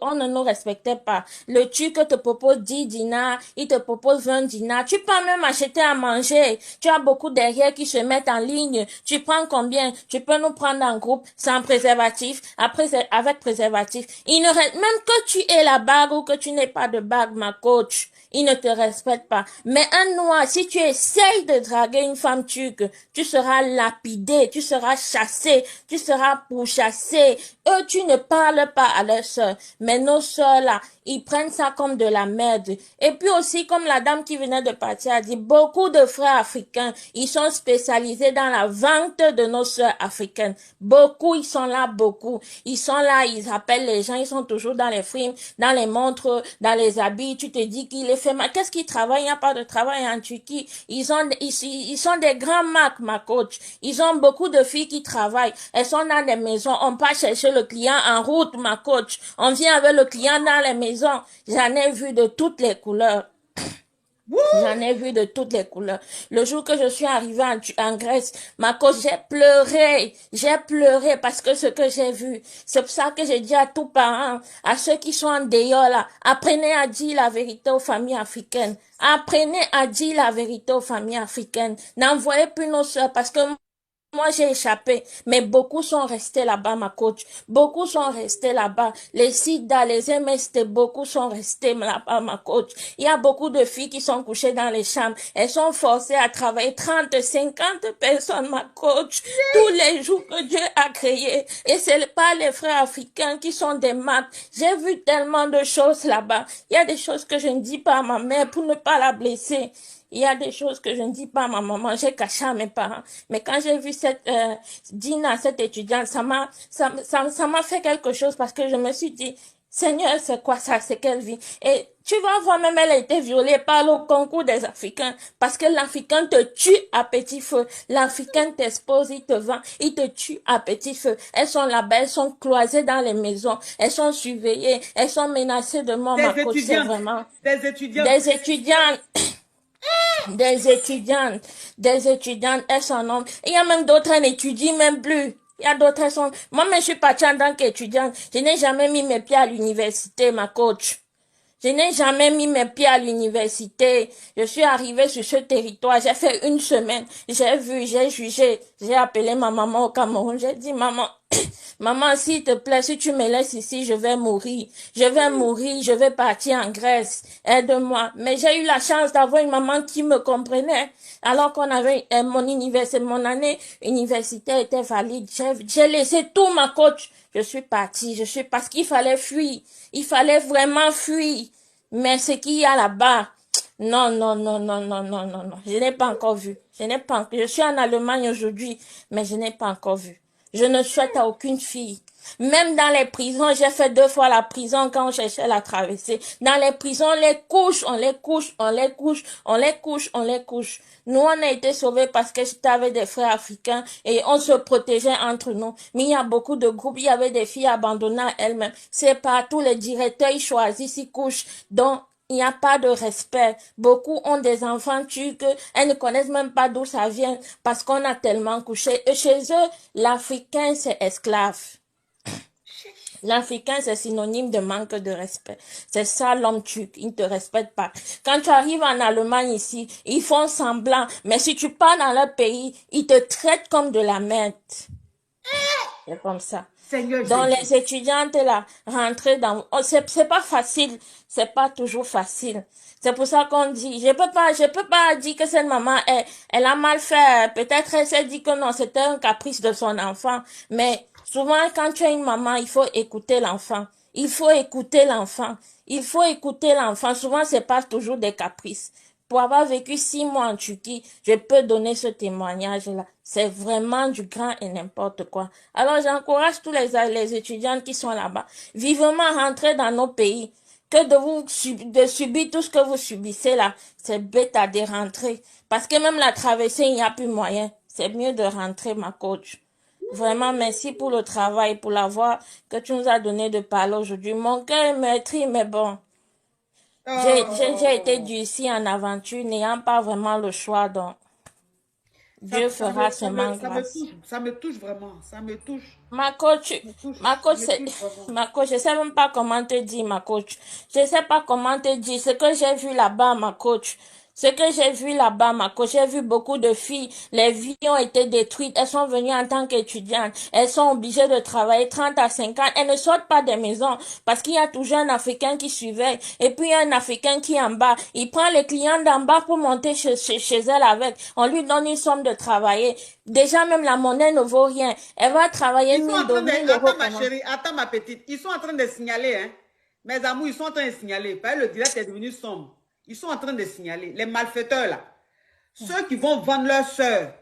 on ne nous respectait pas. Le Turc te propose 10 dinars, il te propose 20 dinars. Tu peux même acheter à manger. Tu as beaucoup derrière qui se mettent en ligne. Tu prends combien? Tu peux nous prendre en groupe sans préservatif, après avec préservatif. Il ne reste même que tu aies la bague ou que tu n'aies pas de bague, ma coach. Il ne te respecte pas. Mais un noir, si tu essayes de draguer une femme turque, tu seras lapidé, tu seras chassé, tu seras pourchassé. Eux, tu ne parles pas à leurs sœurs. Mais nos sœurs là, ils prennent ça comme de la merde. Et puis aussi, comme la dame qui venait de partir a dit, beaucoup de frères africains, ils sont spécialisés dans la vente de nos sœurs africaines. Beaucoup, ils sont là, beaucoup. Ils sont là, ils appellent les gens, ils sont toujours dans les films, dans les montres, dans les habits. Tu te dis qu'il est fait mal. Qu'est-ce qu'ils travaillent? Il n'y a pas de travail en Turquie. Ils sont des grands marques, ma coach. Ils ont beaucoup de filles qui travaillent. Elles sont dans des maisons. On part chercher le client en route, ma coach. On vient avec le client dans les maisons. J'en ai vu de toutes les couleurs. J'en ai vu de toutes les couleurs. Le jour que je suis arrivée en Grèce, ma cause, j'ai pleuré parce que ce que j'ai vu. C'est pour ça que j'ai dit à tous parents, à ceux qui sont en dehors là, apprenez à dire la vérité aux familles africaines. Apprenez à dire la vérité aux familles africaines. N'envoyez plus nos soeurs parce que moi, j'ai échappé, mais beaucoup sont restés là-bas, ma coach. Beaucoup sont restés là-bas. Les SIDA, les MST, beaucoup sont restés là-bas, ma coach. Il y a beaucoup de filles qui sont couchées dans les chambres. Elles sont forcées à travailler 30, 50 personnes, ma coach, tous les jours que Dieu a créé. Et c'est pas les frères africains qui sont des maths. J'ai vu tellement de choses là-bas. Il y a des choses que je ne dis pas à ma mère pour ne pas la blesser. Il y a des choses que je ne dis pas à ma maman, j'ai caché à mes parents. Mais quand j'ai vu cette Dina, cette étudiante, ça m'a fait quelque chose parce que je me suis dit, Seigneur, c'est quoi ça, c'est quelle vie? Et tu vas voir, même elle a été violée par le concours des Africains parce que l'Africain te tue à petit feu. L'Africain t'expose, il te vend, il te tue à petit feu. Elles sont là-bas, elles sont cloisées dans les maisons, elles sont surveillées, elles sont menacées de mort, ma Des coach, c'est étudiantes. vraiment Des étudiantes. des étudiants des étudiantes, elles sont nombreuses. Il y a même d'autres, elles n'étudient même plus. Il y a d'autres, elles sont... Moi-même, je suis partie en tant qu'étudiante. Je n'ai jamais mis mes pieds à l'université, ma coach. Je n'ai jamais mis mes pieds à l'université. Je suis arrivée sur ce territoire. J'ai fait une semaine. J'ai vu, j'ai jugé. J'ai appelé ma maman au Cameroun. J'ai dit, maman, maman, s'il te plaît, si tu me laisses ici, je vais mourir. Je vais mourir. Je vais partir en Grèce. Aide-moi. Mais j'ai eu la chance d'avoir une maman qui me comprenait. Alors qu'on avait mon université, mon année universitaire était valide. J'ai laissé tout ma coach. Je suis partie. Parce qu'il fallait fuir. Il fallait vraiment fuir. Mais ce qu'il y a là-bas, non, non, non, non, non, non, non, non. Je n'ai pas encore vu. Je n'ai pas encore. Je suis en Allemagne aujourd'hui, mais je n'ai pas encore vu. Je ne souhaite à aucune fille. Même dans les prisons, j'ai fait 2 fois la prison quand on cherchait la traversée. Dans les prisons, on les couche, on les couche, on les couche, on les couche, on les couche. Nous, on a été sauvés parce que j'étais avec des frères africains et on se protégeait entre nous. Mais il y a beaucoup de groupes, il y avait des filles abandonnées à elles-mêmes. C'est partout, les directeurs, ils choisissent, ils couchent. Donc, il n'y a pas de respect. Beaucoup ont des enfants turcs, elles ne connaissent même pas d'où ça vient parce qu'on a tellement couché. Et chez eux, l'Africain, c'est esclave. L'Africain, c'est synonyme de manque de respect. C'est ça l'homme turc, il ne te respecte pas. Quand tu arrives en Allemagne ici, ils font semblant, mais si tu pars dans leur pays, ils te traitent comme de la merde. C'est comme ça. Seigneur Donc Jésus. les étudiantes là, rentrer dans, oh, c'est pas facile, c'est pas toujours facile. C'est pour ça qu'on dit, je peux pas dire que cette maman, elle a mal fait. Peut-être elle s'est dit que non, c'était un caprice de son enfant. Mais souvent, quand tu es une maman, il faut écouter l'enfant. Il faut écouter l'enfant. Il faut écouter l'enfant. Souvent, c'est pas toujours des caprices. Pour avoir vécu 6 mois en Turquie, je peux donner ce témoignage-là. C'est vraiment du grand et n'importe quoi. Alors, j'encourage tous les étudiants qui sont là-bas, vivement rentrer dans nos pays, que de subir tout ce que vous subissez là. C'est bête à de rentrer. Parce que même la traversée, il n'y a plus moyen. C'est mieux de rentrer, ma coach. Vraiment, merci pour le travail, pour la voix que tu nous as donné de parler aujourd'hui. Mon cœur est meurtri, mais bon. J'ai été Oh. d'ici en aventure, n'ayant pas vraiment le choix, donc. Dieu fera seulement grâce. Ça me touche vraiment. Ça me touche. Ma coach, Ça me touche. ma Ça coach, me c'est, touche vraiment. ma coach, je sais même pas comment te dire, ma coach. Je sais pas comment te dire. Ce que j'ai vu là-bas, ma coach. Ce que j'ai vu là-bas, ma coach, j'ai vu beaucoup de filles. Les vies ont été détruites. Elles sont venues en tant qu'étudiantes. Elles sont obligées de travailler 30 à 50. Elles ne sortent pas des maisons parce qu'il y a toujours un Africain qui surveille. Et puis, il y a un Africain qui est en bas. Il prend les clients d'en bas pour monter chez elle avec. On lui donne une somme de travailler. Déjà, même la monnaie ne vaut rien. Elle va travailler Ils sont en train de... 1000 euros Attends ma comment? chérie, attends ma petite. Ils sont en train de signaler, hein. Mes amours, ils sont en train de signaler. Parce que le direct est devenu sombre. Ils sont en train de signaler. Les malfaiteurs, là. Ceux qui vont vendre leurs sœurs,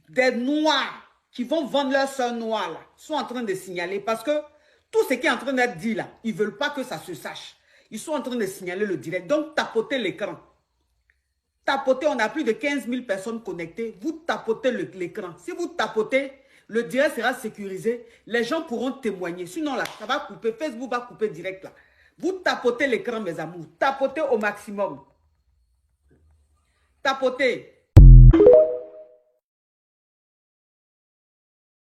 des noirs, qui vont vendre leurs sœurs noires, là, sont en train de signaler. Parce que tout ce qui est en train d'être dit, là, ils ne veulent pas que ça se sache. Ils sont en train de signaler le direct. Donc, tapotez l'écran. Tapotez, on a plus de 15 000 personnes connectées. Vous tapotez l'écran. Si vous tapotez, le direct sera sécurisé. Les gens pourront témoigner. Sinon, là, ça va couper. Facebook va couper direct, là. Vous tapotez l'écran, mes amours. Tapotez au maximum. Tapotez.